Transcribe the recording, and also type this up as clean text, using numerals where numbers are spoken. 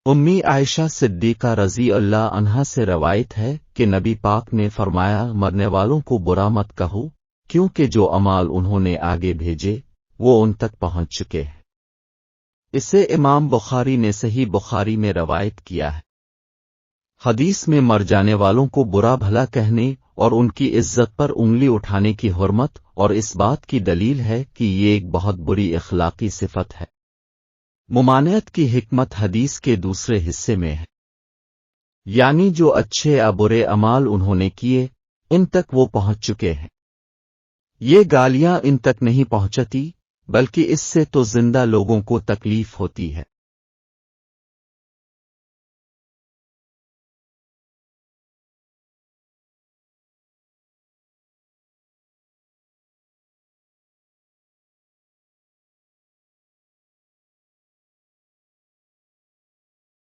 امی عائشہ صدیقہ رضی اللہ عنہا سے روایت ہے کہ نبی پاک نے فرمایا، مرنے والوں کو برا مت کہو، کیونکہ جو اعمال انہوں نے آگے بھیجے وہ ان تک پہنچ چکے ہیں۔ اسے امام بخاری نے صحیح بخاری میں روایت کیا ہے۔ حدیث میں مر جانے والوں کو برا بھلا کہنے اور ان کی عزت پر انگلی اٹھانے کی حرمت اور اس بات کی دلیل ہے کہ یہ ایک بہت بری اخلاقی صفت ہے۔ ممانعت کی حکمت حدیث کے دوسرے حصے میں ہے، یعنی جو اچھے یا برے اعمال انہوں نے کیے ان تک وہ پہنچ چکے ہیں۔ یہ گالیاں ان تک نہیں پہنچتی، بلکہ اس سے تو زندہ لوگوں کو تکلیف ہوتی ہے۔